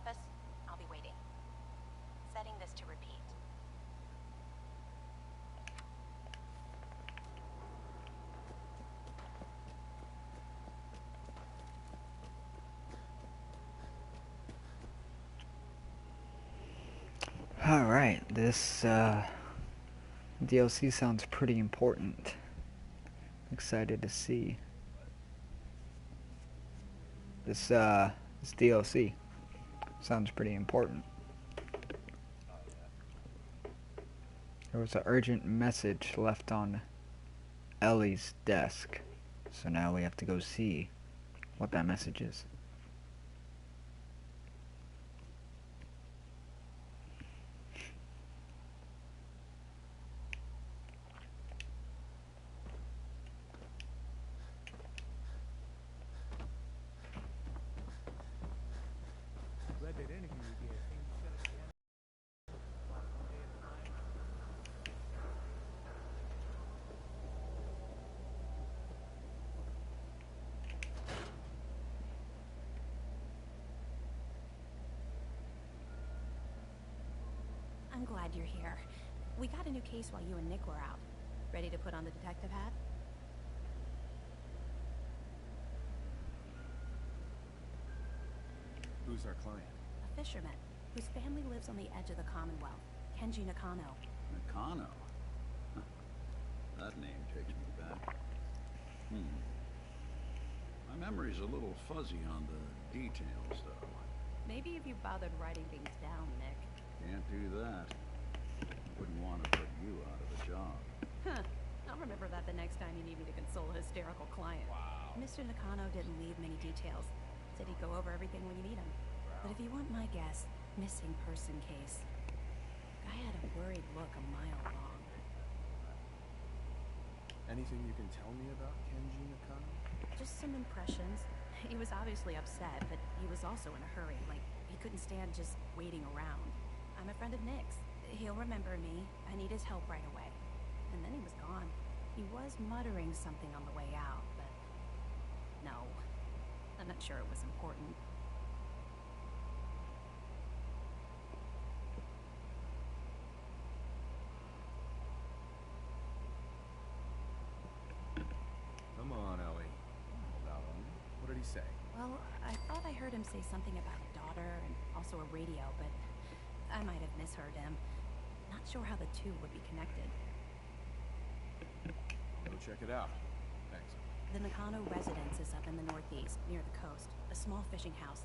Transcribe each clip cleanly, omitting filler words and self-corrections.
office? I'll be waiting. Setting this to repeat. Alright, this DLC sounds pretty important. Excited to see this DLC sounds pretty important. There was an urgent message left on Ellie's desk, so now we have to go see what that message is. I'm glad you're here. We got a new case while you and Nick were out. Ready to put on the detective hat? Who's our client? A fisherman whose family lives on the edge of the Commonwealth, Kenji Nakano. Nakano? Huh. That name takes me back. My memory's a little fuzzy on the details, though. Maybe if you bothered writing things down, Nick. Can't do that. Wouldn't want to put you out of a job. Huh. I'll remember that the next time you need me to console a hysterical client. Wow. Mr. Nakano didn't leave many details. Said he'd go over everything when you meet him. But if you want my guess, missing person case. Guy had a worried look a mile long. Anything you can tell me about Kenji Nakano? Just some impressions. He was obviously upset, but he was also in a hurry. Like, he couldn't stand just waiting around. I'm a friend of Nick's. He'll remember me. I need his help right away. And then he was gone. He was muttering something on the way out, but... no. I'm not sure it was important. Come on, Ellie. Hold out on me. What did he say? Well, I thought I heard him say something about a daughter and also a radio, but I might have misheard him. Not sure how the two would be connected. Go check it out. Thanks. The Nakano residence is up in the northeast, near the coast. A small fishing house.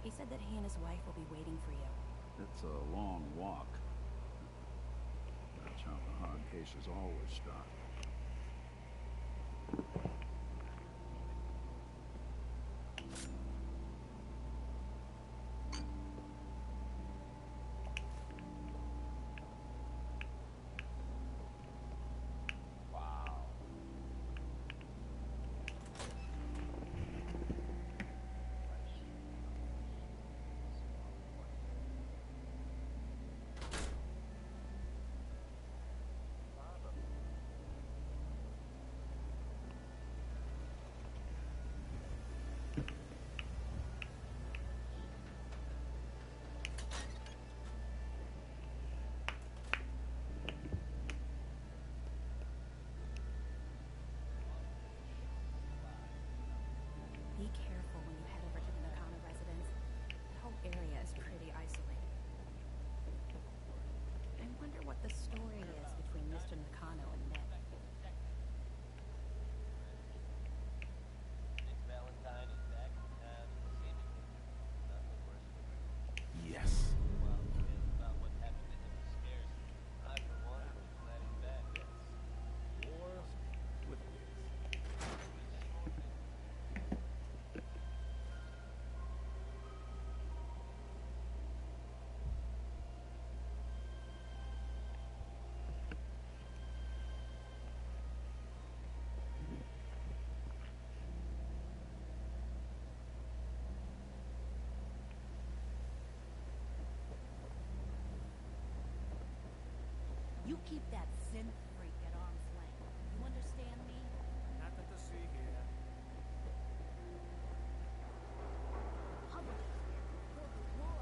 He said that he and his wife will be waiting for you. It's a long walk. That's how the hard cases always start. Be careful when you head over to the Nakano residence. The whole area is pretty isolated. I wonder what the story is between Mr. Nakano and Nick. Yes. With You keep that synth freak at arm's length. You understand me? Nothing to see here. Public. Pulled the wool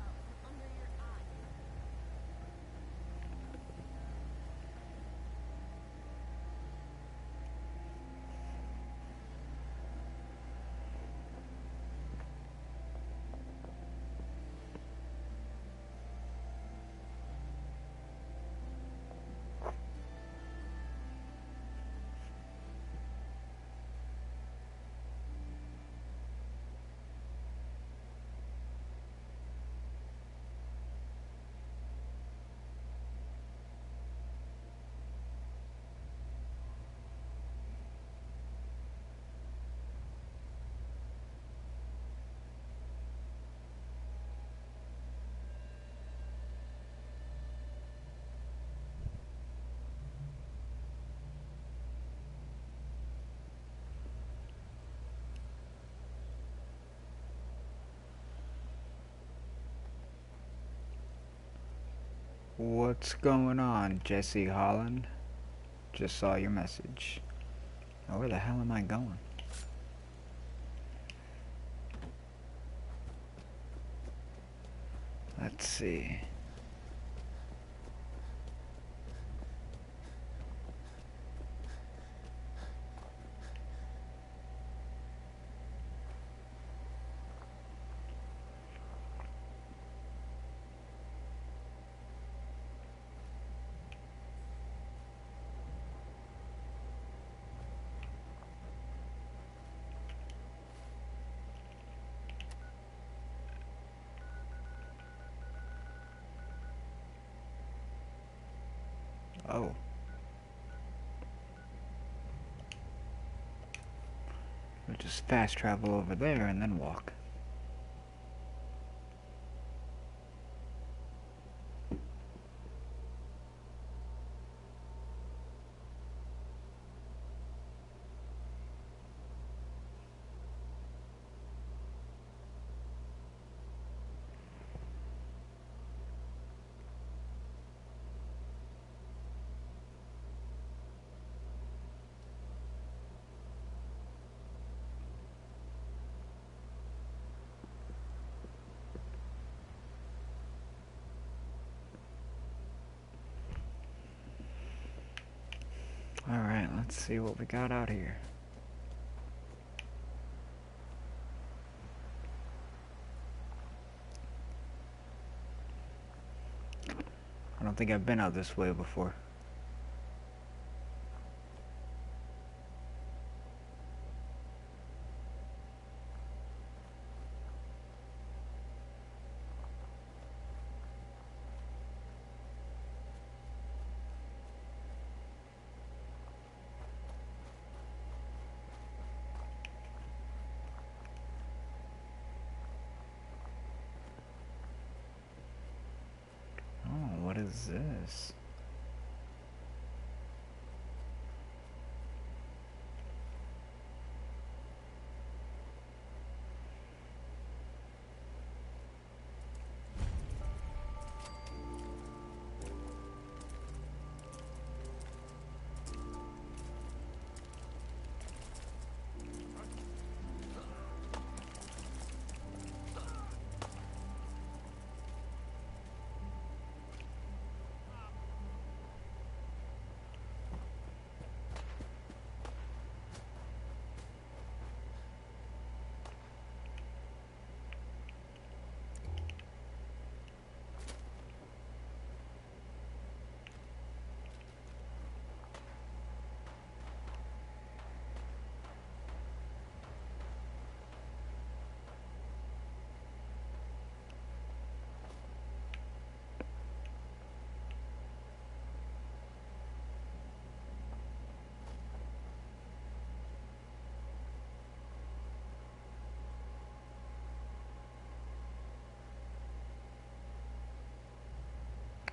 What's going on, Jesse Holland? Just saw your message. Now, where the hell am I going? Let's see. Oh. We'll just fast travel over there and then walk. Alright, let's see what we got out here. I don't think I've been out this way before. Oh, what is this?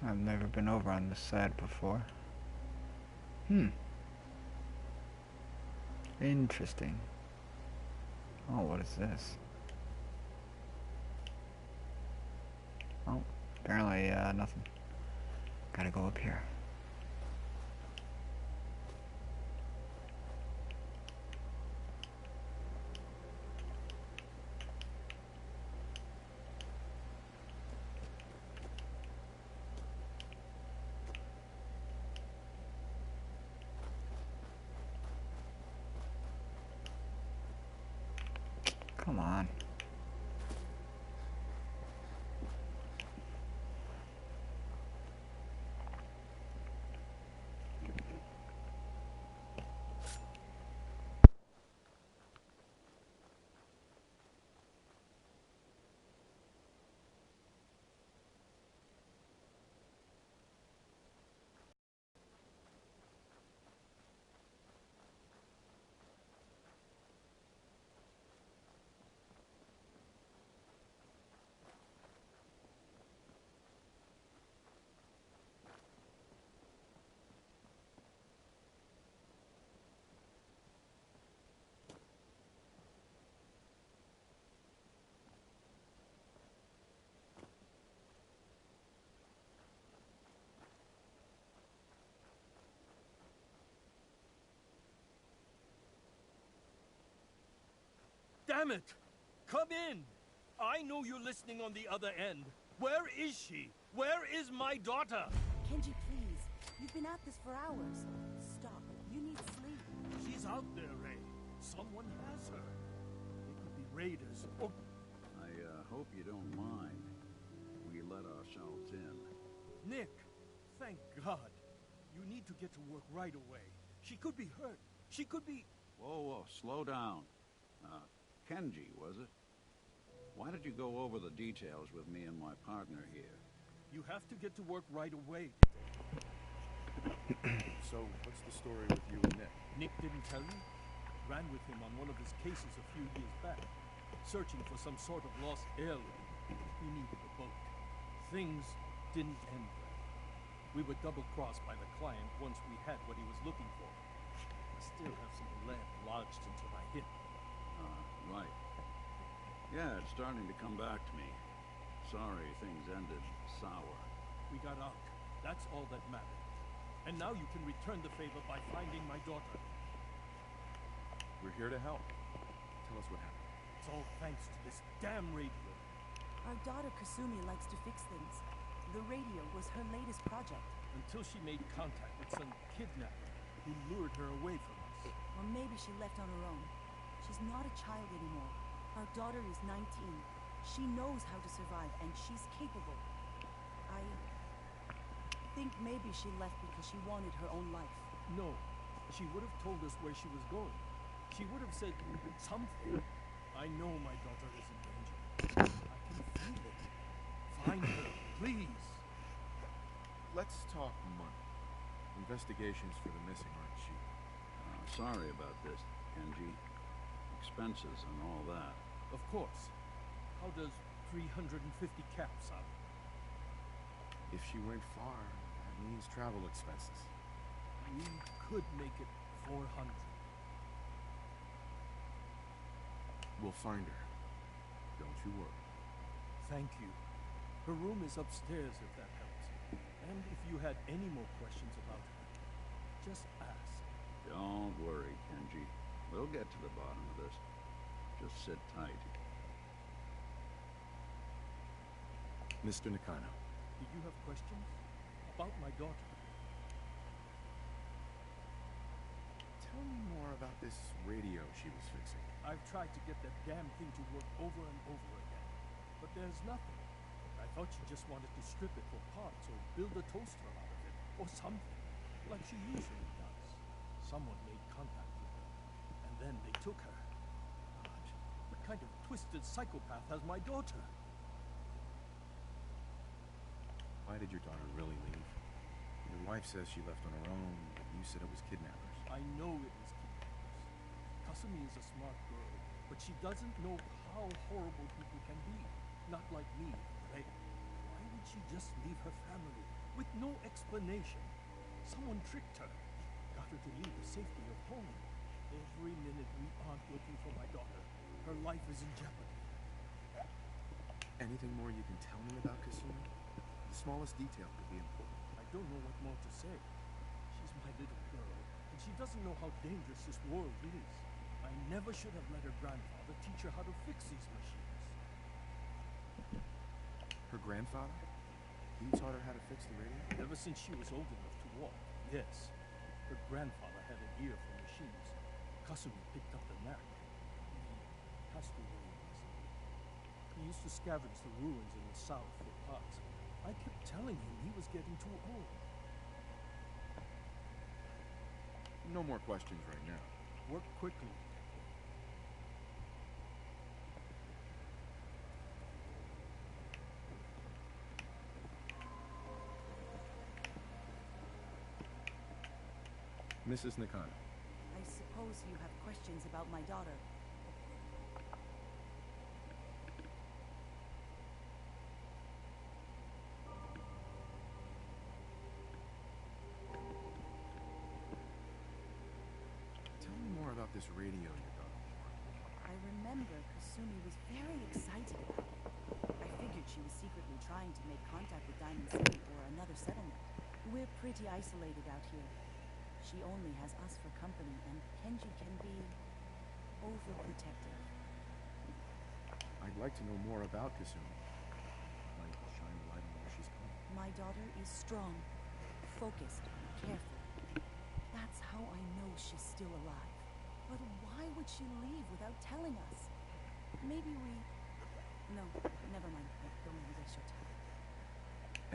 I've never been over on this side before. Interesting. Oh, what is this? Oh, apparently, nothing. Gotta go up here. Come on. Damn it! Come in! I know you're listening on the other end. Where is she? Where is my daughter? Kenji, please. You've been at this for hours. Stop. You need sleep. She's out there, Ray. Someone has her. They could be raiders. Oh, I hope you don't mind. We let ourselves in. Nick, thank God. You need to get to work right away. She could be hurt. She could be... Whoa, slow down. Kenji, was it? Why did you go over the details with me and my partner here? You have to get to work right away. So, what's the story with you and Nick? Nick didn't tell you? Ran with him on one of his cases a few years back, searching for some sort of lost heirloom. He needed a boat. Things didn't end well. We were double-crossed by the client once we had what he was looking for. I still have some lead lodged into my hip. Right. Yeah, it's starting to come back to me. Sorry things ended sour. We got out. That's all that mattered. And now you can return the favor by finding my daughter. We're here to help. Tell us what happened. It's all thanks to this damn radio. Our daughter Kasumi likes to fix things. The radio was her latest project. Until she made contact with some kidnapper who lured her away from us. Or maybe she left on her own. She's not a child anymore. Our daughter is 19. She knows how to survive, and she's capable. I think maybe she left because she wanted her own life. No, she would have told us where she was going. She would have said something. I know my daughter is in danger. I can feel it. Find her, please. Let's talk money. Investigations for the missing aren't cheap. Sorry about this, Kenji. Expenses and all that. Of course. How does 350 caps sound? If she went far, that means travel expenses. We could make it 400. We'll find her. Don't you worry. Thank you. Her room is upstairs if that helps. And if you had any more questions about her, just ask. Don't worry, Kenji. We'll get to the bottom of this. Just sit tight. Mr. Nakano. Did you have questions? About my daughter? Tell me more about this radio she was fixing. I've tried to get that damn thing to work over and over again, but there's nothing. I thought she just wanted to strip it for parts or build a toaster out of it, or something, like she usually does. Someone made contact with her, and then they took her. God, what kind of twisted psychopath has my daughter? Why did your daughter really leave? Your wife says she left on her own, but you said it was kidnappers. I know it was kidnappers. Kasumi is a smart girl, but she doesn't know how horrible people can be. Not like me, right? Why would she just leave her family with no explanation? Someone tricked her. Got her to leave the safety of home. Every minute we aren't looking for my daughter, her life is in jeopardy. Anything more you can tell me about Kasumi? The smallest detail could be important. I don't know what more to say. She's my little girl, and she doesn't know how dangerous this world is. I never should have let her grandfather teach her how to fix these machines. Her grandfather? He taught her how to fix the radio? Ever since she was old enough to walk, yes. Her grandfather had an ear for machines. Kasumi picked up the knack. He passed away recently. He used to scavenge the ruins in the south for parts. I kept telling him he was getting too old. No more questions right now. Work quickly. Mrs. Nakano. I suppose you have questions about my daughter. Tell me more about this radio your daughter wore. I remember Kasumi was very excited about it. I figured she was secretly trying to make contact with Diamond City or another settlement. We're pretty isolated out here. She only has us for company, and Kenji can be overprotective. I'd like to know more about Kasumi. Might shine a light on where she's going. My daughter is strong, focused, careful. That's how I know she's still alive. But why would she leave without telling us? Maybe we... No, never mind. Don't let me waste your time.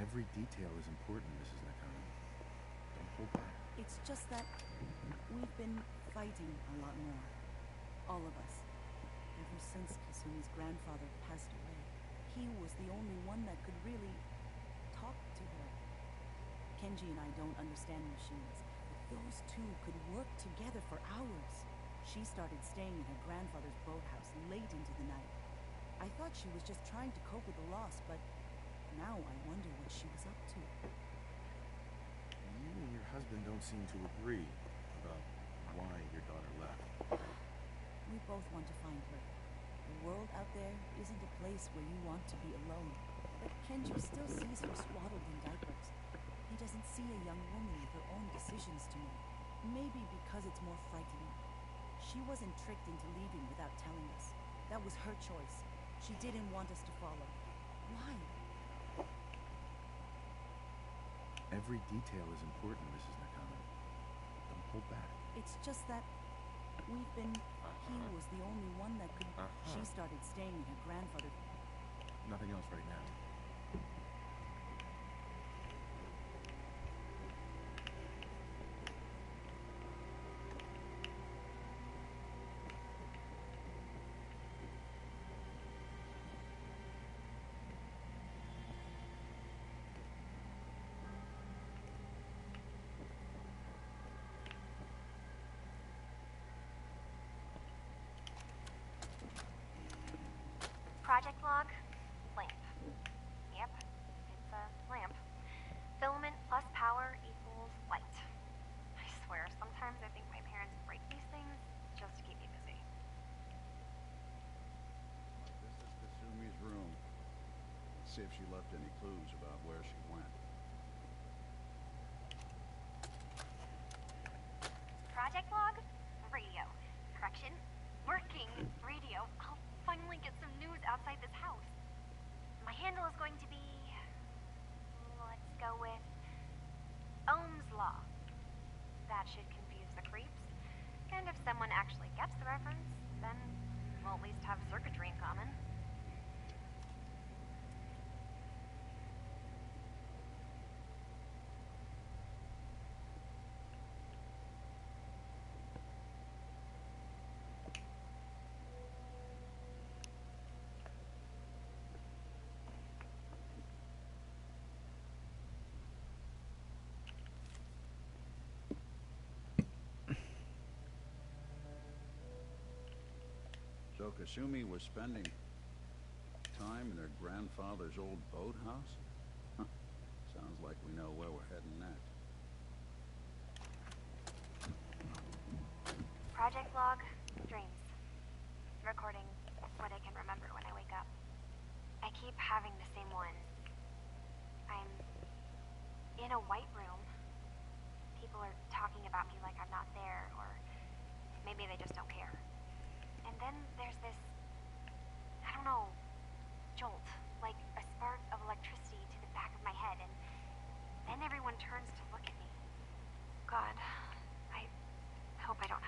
Every detail is important, Mrs. Nakano. Don't hold back. It's just that we've been fighting a lot more. All of us. Ever since Kasumi's grandfather passed away, he was the only one that could really talk to her. Kenji and I don't understand machines, but those two could work together for hours. She started staying in her grandfather's boathouse late into the night. I thought she was just trying to cope with the loss, but now I wonder what she was up to. You and your husband don't seem to agree about why your daughter left. We both want to find her. The world out there isn't a place where you want to be alone. But Kenji still sees her swaddled in diapers. He doesn't see a young woman with her own decisions to make. Maybe because it's more frightening. She wasn't tricked into leaving without telling us. That was her choice. She didn't want us to follow. Why? Every detail is important, Mrs. Nakano. Don't hold back. It's just that we've been... He was the only one that could... She started staying in her grandfather... Nothing else right now. Project log, lamp. Yep, it's a lamp. Filament plus power equals light. I swear, sometimes I think my parents break these things just to keep me busy. This is Kasumi's room. Let's see if she left any clues about where she went. Project log, radio. Correction, working radio. I'll finally get some news outside this house. My handle is going to be... let's go with... Ohm's Law. That should confuse the creeps. And if someone actually gets the reference, then we'll at least have circuitry in common. So Kasumi was spending time in her grandfather's old boathouse? Huh. Sounds like we know where we're heading next. Project log, dreams. Recording what I can remember when I wake up. I keep having the same one. I'm in a white room. People are talking about me like I'm not there, or maybe they just don't care. And then there's this, I don't know, jolt, like a spark of electricity to the back of my head, and then everyone turns to look at me. God, I hope I don't